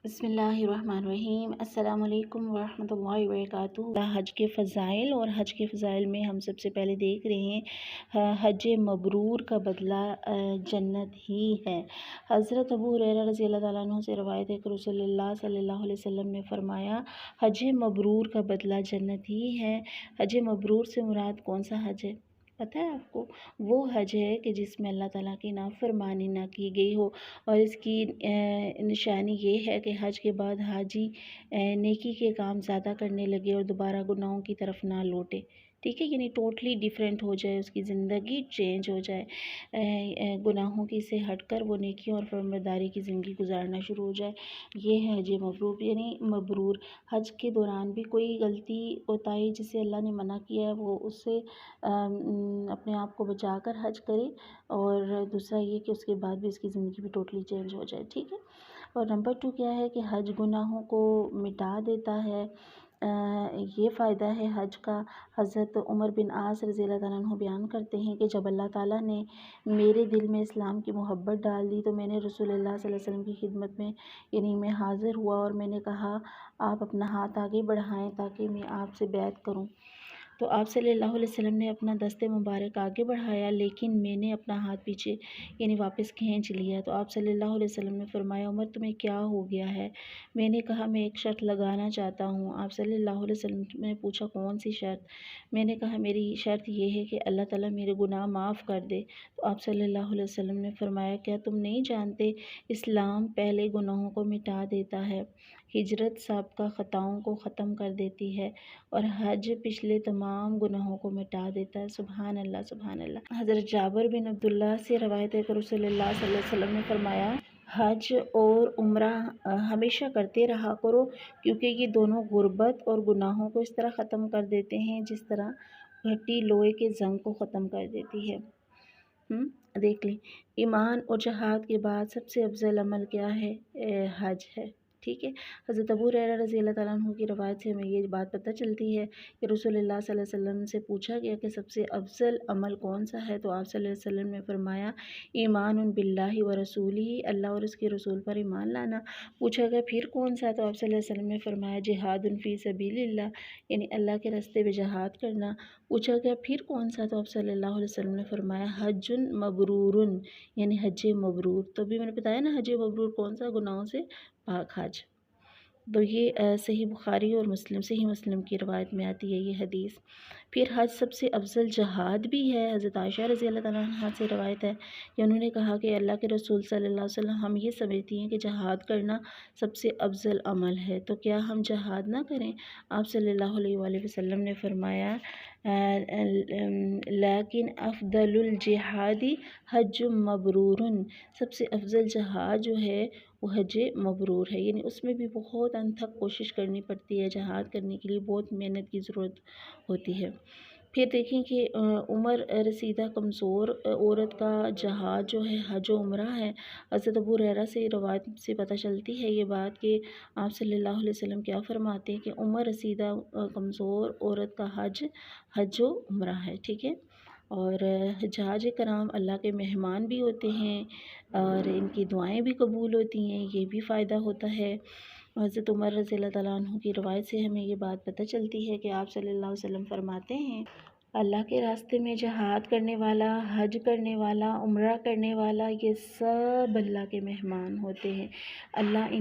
بسم اللہ الرحمن الرحیم۔ السلام علیکم ورحمۃ اللہ وبرکاتہ۔ حج کے فضائل، اور حج کے فضائل میں ہم سب سے پہلے دیکھ رہے ہیں حج مبرور کا بدلہ جنت ہی ہے۔ حضرت ابو ہریرہ رضی اللہ تعالیٰ عنہ سے روایت ہے کہ رسول اللہ صلی اللہ علیہ وسلم نے فرمایا، حج مبرور کا بدلہ جنت ہی ہے۔ حج مبرور سے مراد کون سا حج ہے پتہ ہے آپ کو؟ وہ حج ہے کہ جس میں اللہ تعالیٰ کی نافرمانی نہ کی گئی ہو، اور اس کی نشانی یہ ہے کہ حج کے بعد حاجی نیکی کے کام زیادہ کرنے لگے اور دوبارہ گناہوں کی طرف نہ لوٹے، ٹھیک ہے، یعنی ٹوٹلی ڈیفرنٹ ہو جائے، اس کی زندگی چینج ہو جائے، گناہوں کی سے ہٹ کر وہ نیکیوں اور فرمانبرداری کی زندگی گزارنا شروع ہو جائے۔ یہ ہے حج مبرور، یعنی مبرور حج کے دوران بھی کوئی غلطی کوتاہی جسے اللہ نے منع کیا ہے وہ اس سے اپنے آپ کو بچا کر حج کرے، اور دوسرا یہ کہ اس کے بعد بھی اس کی زندگی بھی ٹوٹلی چینج ہو جائے، ٹھیک ہے۔ اور نمبر 2 کیا ہے کہ حج گناہوں کو مٹا دیتا ہے۔ یہ فائدہ ہے حج کا۔ حضرت عمر بن عاص رضی اللہ تعالیٰ عنہ بیان کرتے ہیں کہ جب اللہ تعالیٰ نے میرے دل میں اسلام کی محبت ڈال دی تو میں نے رسول اللہ صلی اللہ علیہ وسلم کی خدمت میں، یعنی میں حاضر ہوا اور میں نے کہا، آپ اپنا ہاتھ آگے بڑھائیں تاکہ میں آپ سے بیعت کروں۔ تو آپ صلی اللہ علیہ وسلم نے اپنا دست مبارک آگے بڑھایا، لیکن میں نے اپنا ہاتھ پیچھے یعنی واپس کھینچ لیا۔ تو آپ صلی اللہ علیہ وسلم نے فرمایا، عمر تمہیں کیا ہو گیا ہے؟ میں نے کہا، میں ایک شرط لگانا چاہتا ہوں۔ آپ صلی اللہ علیہ وسلم نے پوچھا، کون سی شرط؟ میں نے کہا، میری شرط یہ ہے کہ اللہ تعالیٰ میرے گناہ معاف کر دے۔ تو آپ صلی اللہ علیہ وسلم نے فرمایا، کیا تم نہیں جانتے اسلام پہلے گناہوں کو مٹا دیتا ہے، ہجرت سابقہ خطاؤں کو ختم کر دیتی ہے، اور حج پچھلے تمام گناہوں کو مٹا دیتا ہے؟ سبحان اللہ، سبحان اللہ۔ حضرت جابر بن عبداللہ سے روایت ہے کہ رسول اللہ صلی اللہ علیہ وسلم نے فرمایا، حج اور عمرہ ہمیشہ کرتے رہا کرو، کیونکہ یہ دونوں غربت اور گناہوں کو اس طرح ختم کر دیتے ہیں جس طرح بھٹی لوہے کے زنگ کو ختم کر دیتی ہے۔ دیکھ لیں، ایمان اور جہاد کے بعد سب سے افضل عمل کیا ہے؟ حج ہے، ٹھیک ہے۔ حضرت ابو ہریرہ رضی اللہ تعالیٰ عنہ کی روایت سے ہمیں یہ بات پتہ چلتی ہے کہ رسول اللہ صلی اللہ علیہ وسلم سے پوچھا گیا کہ سب سے افضل عمل کون سا ہے؟ تو آپ صلی اللہ علیہ وسلم نے فرمایا، ایمان باللہ و رسولہ، اللہ اور اس کے رسول پر ایمان لانا۔ پوچھا گیا پھر کون سا؟ تو آپ صلی اللہ علیہ وسلم نے فرمایا، جہاد فی سبیل اللہ، یعنی اللہ کے راستے میں جہاد کرنا۔ پوچھا گیا پھر کون سا؟ تو آپ صلی اللہ علیہ وسلم نے فرمایا، حج مبرور، یعنی حج مبرور۔ تو بھی میں نے بتایا نا، حج مبرور کون سا؟ گناہوں سے پاک حج۔ تو یہ صحیح بخاری اور صحیح مسلم کی روایت میں آتی ہے یہ حدیث۔ پھر حج سب سے افضل جہاد بھی ہے۔ حضرت عائشہ رضی اللہ تعالیٰ عنہ سے روایت ہے کہ انہوں نے کہا کہ اللہ کے رسول صلی اللہ علیہ وسلم، ہم یہ سمجھتی ہیں کہ جہاد کرنا سب سے افضل عمل ہے، تو کیا ہم جہاد نہ کریں؟ آپ صلی اللہ علیہ وآلہ وسلم نے فرمایا، لیکن افضل الجہاد حج مبرور، سب سے افضل جہاد جو ہے وہ حج مبرور ہے، یعنی اس میں بھی بہت انتھک کوشش کرنی پڑتی ہے، جہاد کرنے کے لیے بہت محنت کی ضرورت ہوتی ہے۔ پھر دیکھیں کہ عمر رسیدہ کمزور عورت کا جہاد جو ہے حج و عمرہ ہے۔ حضرت ابو ہریرہ سے روایت سے پتہ چلتی ہے یہ بات کہ آپ صلی اللہ علیہ وسلم کیا فرماتے ہیں کہ عمر رسیدہ کمزور عورت کا حج و عمرہ ہے، ٹھیک ہے۔ اور حجاج کرام اللہ کے مہمان بھی ہوتے ہیں اور ان کی دعائیں بھی قبول ہوتی ہیں، یہ بھی فائدہ ہوتا ہے۔ حضرت عمر رضی اللہ تعالیٰ عنہ کی روایت سے ہمیں یہ بات پتہ چلتی ہے کہ آپ صلی اللہ علیہ وسلم فرماتے ہیں، اللہ کے راستے میں جہاد کرنے والا، حج کرنے والا، عمرہ کرنے والا، یہ سب اللہ کے مہمان ہوتے ہیں۔ اللہ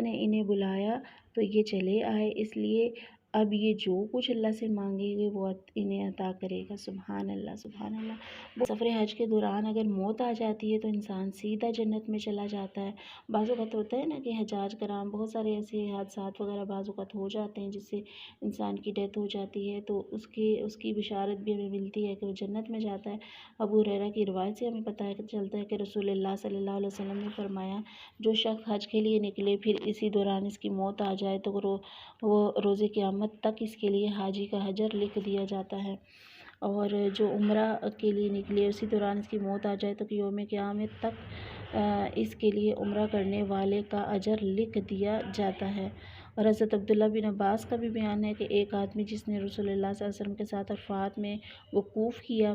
نے انہیں بلایا تو یہ چلے آئے، اس لیے اب یہ جو کچھ اللہ سے مانگیں گے وہ انہیں عطا کرے گا۔ سبحان اللہ، سبحان اللہ۔ سفر حج کے دوران اگر موت آ جاتی ہے تو انسان سیدھا جنت میں چلا جاتا ہے۔ بعض اوقات ہوتا ہے نا کہ حجاج کرام بہت سارے ایسے حادثات وغیرہ بعض اوقات ہو جاتے ہیں جس سے انسان کی ڈیتھ ہو جاتی ہے، تو اس کی بشارت بھی ہمیں ملتی ہے کہ وہ جنت میں جاتا ہے۔ ابو ہریرہ کی روایت سے ہمیں پتہ چلتا ہے کہ رسول اللہ صلی اللہ علیہ وسلم نے فرمایا، جو شخص حج کے لیے نکلے پھر اسی دوران اس کی موت آ جائے تو وہ روز قیامت تک اس کے لیے حاجی کا اجر لکھ دیا جاتا ہے، اور جو عمرہ کے لیے نکلے اسی دوران اس کی موت آ جائے تو یوم قیامت تک اس کے لیے عمرہ کرنے والے کا اجر لکھ دیا جاتا ہے۔ اور حضرت عبداللہ بن عباس کا بھی بیان ہے کہ ایک آدمی جس نے رسول اللہ صلی اللہ علیہ وسلم کے ساتھ عرفات میں وقوف کیا،